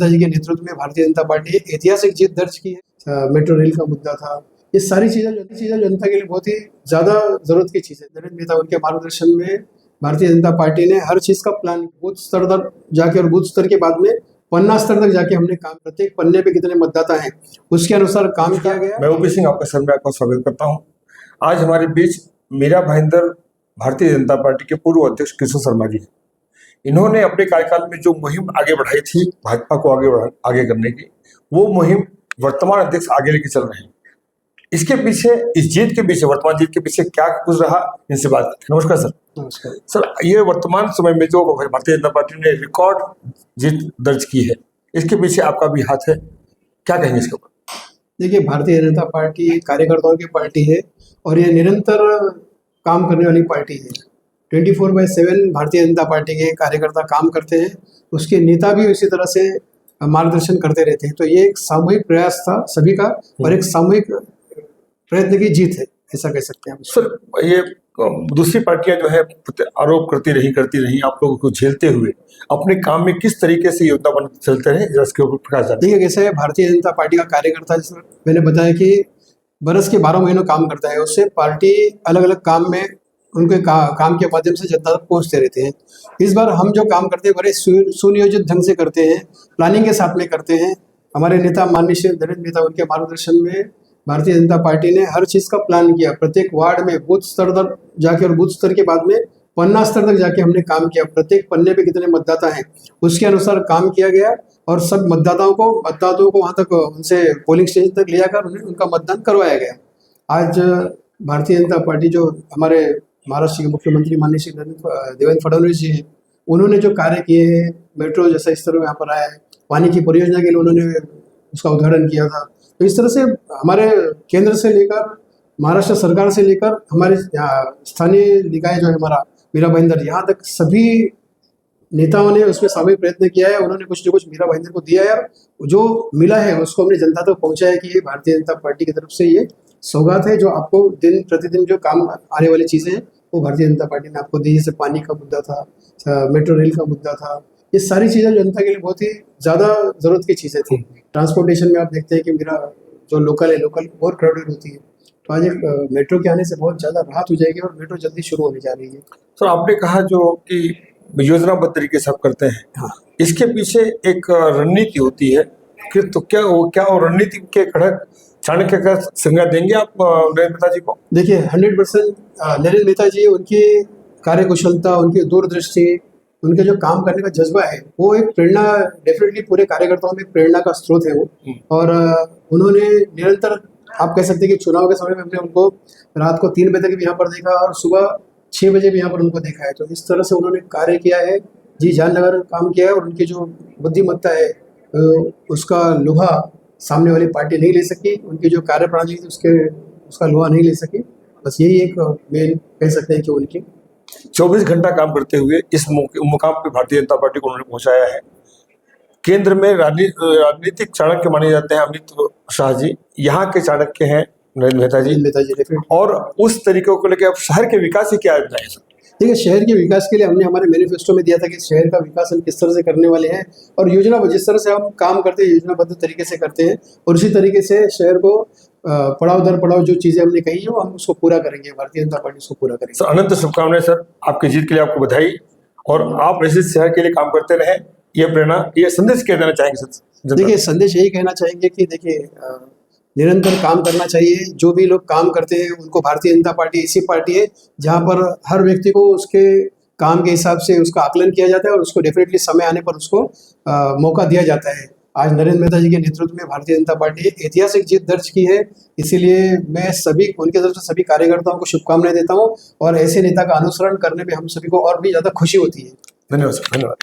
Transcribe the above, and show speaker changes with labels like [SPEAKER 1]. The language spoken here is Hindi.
[SPEAKER 1] मेहता जी के नेतृत्व में भारतीय जनता पार्टी ने ऐतिहासिक जीत दर्ज की है। मेट्रो रेल का मुद्दा था, ये सारी चीजें जनता के लिए बहुत ही ज्यादा जरूरत की चीज है। नरेंद्र मेहता उनके मार्गदर्शन में भारतीय जनता पार्टी ने हर चीज का प्लान बूथ स्तर तक जाके और बूथ स्तर के बाद में पन्ना स्तर तक जाके हमने काम, प्रत्येक पन्ने पे कितने मतदाता हैं उसके अनुसार काम किया गया।
[SPEAKER 2] मैं ओपी सिंह आपका सर में आपका स्वागत करता हूँ। आज हमारे बीच मीरा भाईंदर भारतीय जनता पार्टी के पूर्व अध्यक्ष किशोर शर्मा जी, इन्होंने अपने कार्यकाल में जो मुहिम आगे बढ़ाई थी भाजपा को आगे करने की, वो मुहिम वर्तमान अध्यक्ष आगे लेके चल रहे हैं। इसके पीछे, इस जीत के पीछे, वर्तमान जीत के पीछे क्या कुछ रहा, इनसे बात करते हैं। नमस्कार सर।
[SPEAKER 1] नमस्कार
[SPEAKER 2] सर, ये वर्तमान समय में जो भारतीय जनता पार्टी ने रिकॉर्ड जीत दर्ज की है, इसके पीछे आपका भी हाथ है, क्या कहेंगे इसके ऊपर?
[SPEAKER 1] देखिए, भारतीय जनता पार्टी कार्यकर्ताओं की पार्टी है और ये निरंतर काम करने वाली पार्टी है। 24/7 भारतीय जनता पार्टी के कार्यकर्ता काम करते हैं, उसके नेता भी इसी तरह से मार्गदर्शन करते रहते हैं। तो ये एक सामूहिक प्रयास था सभी का और एक सामूहिक प्रयत्न की जीत है, ऐसा कह सकते हैं।
[SPEAKER 2] सर, ये दूसरी पार्टियां जो है आरोप करती रही आप लोगों को झेलते हुए अपने काम में किस तरीके से योजना चलते रहे, इसके ऊपर प्रकाश डालिए।
[SPEAKER 1] देखिए, कैसे भारतीय जनता पार्टी का कार्यकर्ता, जैसे मैंने बताया कि बरस के 12 महीनों काम करता है, उससे पार्टी अलग अलग काम में उनके काम के माध्यम से जनता तक पहुंचते रहते हैं। इस बार हम जो काम करते हैं बड़े सुनियोजित ढंग से करते हैं, प्लानिंग के साथ में करते हैं। हमारे नेता माननीय श्री नरेंद्र मेहता उनके मार्गदर्शन में भारतीय जनता पार्टी ने हर चीज का प्लान किया। प्रत्येक वार्ड में बूथ स्तर तक जाके और बूथ स्तर के बाद में पन्ना स्तर तक जाके हमने काम किया। प्रत्येक पन्ने पे कितने मतदाता हैं उसके अनुसार काम किया गया और सब मतदाताओं को वहां तक, उनसे पोलिंग स्टेशन तक ले जाकर उन्हें उनका मतदान करवाया गया। आज भारतीय जनता पार्टी, जो हमारे महाराष्ट्र के मुख्यमंत्री माननीय श्री देवेंद्र फडणवीस जी हैं, उन्होंने जो कार्य किए हैं, मेट्रो जैसा इस तरह यहाँ पर आया है, पानी की परियोजना के लिए उन्होंने उसका उद्घाटन किया था। तो इस तरह से हमारे केंद्र से लेकर महाराष्ट्र सरकार से लेकर हमारे स्थानीय निकाय जो है हमारा मीरा भाईंदर, यहाँ तक सभी नेताओं ने उसमें सामूहिक प्रयत्न किया है। उन्होंने कुछ न कुछ मीरा भाईंदर को दिया है और जो मिला है उसको हमने जनता तक पहुंचाया है कि ये भारतीय जनता पार्टी की तरफ से ये सौगात है, जो आपको दिन प्रतिदिन जो काम आने वाली चीज़ें हैं वो भारतीय जनता पार्टी ने आपको दी। जैसे पानी का मुद्दा था, मेट्रो रेल का मुद्दा था, ये सारी चीज़ें जनता के लिए बहुत ही ज़्यादा ज़रूरत की चीज़ें थी। ट्रांसपोर्टेशन में आप देखते हैं कि मेरा जो लोकल है, लोकल बहुत क्राउडेड होती है, तो आज एक मेट्रो के आने से बहुत ज़्यादा राहत हो जाएगी और मेट्रो जल्दी शुरू होने जा रही है।
[SPEAKER 2] तो आपने कहा जो कि योजनाबद्ध तरीके से आप करते हैं,
[SPEAKER 1] हाँ,
[SPEAKER 2] इसके पीछे एक रणनीति होती है, फिर तो क्या वो रणनीति के खड़क चाणक्य का संज्ञा देंगे आप नरेंद्र मेहता जी को?
[SPEAKER 1] देखिए, 100% नरेंद्र मेहता जी, उनकी कार्यकुशलता, उनकी दूरदृष्टि, उनके जो काम करने का जज्बा है, वो एक प्रेरणा, डेफिनेटली पूरे कार्यकर्ताओं में प्रेरणा का स्रोत है वो। और उन्होंने निरंतर, आप कह सकते हैं कि चुनाव के समय में हमने उनको रात को 3 बजे तक भी यहाँ पर देखा और सुबह 6 बजे भी यहाँ पर उनको देखा है। तो इस तरह से उन्होंने कार्य किया है, जी जान लगाकर काम किया है और उनकी जो बुद्धिमत्ता है उसका लोहा सामने वाली पार्टी नहीं ले सकी, उनकी जो कार्यप्रणाली थी उसका लोहा नहीं ले सकी। बस यही एक मेन कह सकते हैं कि उनकी
[SPEAKER 2] 24 घंटा काम करते हुए इस मुकाम पे भारतीय जनता पार्टी को उन्होंने पहुंचाया है। केंद्र में राजनीतिक चाणक्य माने जाते हैं अमित शाह जी, यहाँ के चाणक्य हैं नरेंद्र मेहता जी। और उस तरीकों को लेकर अब शहर के विकास की क्या योजना है सर?
[SPEAKER 1] देखिए, शहर के विकास के लिए हमने हमारे मैनिफेस्टो में दिया था कि शहर का विकास हम किस तरह से करने वाले हैं और योजना, जिस तरह से हम काम करते हैं योजनाबद्ध तरीके से करते हैं और उसी तरीके से शहर को पड़ाव दर पड़ाव जो चीज़ें हमने कही है वो हम उसको पूरा करेंगे, भारतीय जनता पार्टी उसको पूरा करेंगे।
[SPEAKER 2] सर, अनंत शुभकामनाएं सर, आपकी जीत के लिए आपको बधाई और आप ऐसे शहर के लिए काम करते रहें। ये प्रेरणा, ये संदेश क्या देना चाहेंगे सर?
[SPEAKER 1] देखिए, संदेश यही कहना चाहेंगे कि देखिए, निरंतर काम करना चाहिए। जो भी लोग काम करते हैं उनको, भारतीय जनता पार्टी ऐसी पार्टी है जहाँ पर हर व्यक्ति को उसके काम के हिसाब से उसका आकलन किया जाता है और उसको डेफिनेटली समय आने पर उसको मौका दिया जाता है। आज नरेंद्र मेहता जी के नेतृत्व में भारतीय जनता पार्टी ने ऐतिहासिक जीत दर्ज की है, इसीलिए मैं उनके तरफ से सभी कार्यकर्ताओं को शुभकामनाएं देता हूँ और ऐसे नेता का अनुसरण करने में हम सभी को और भी ज़्यादा खुशी होती है।
[SPEAKER 2] धन्यवाद।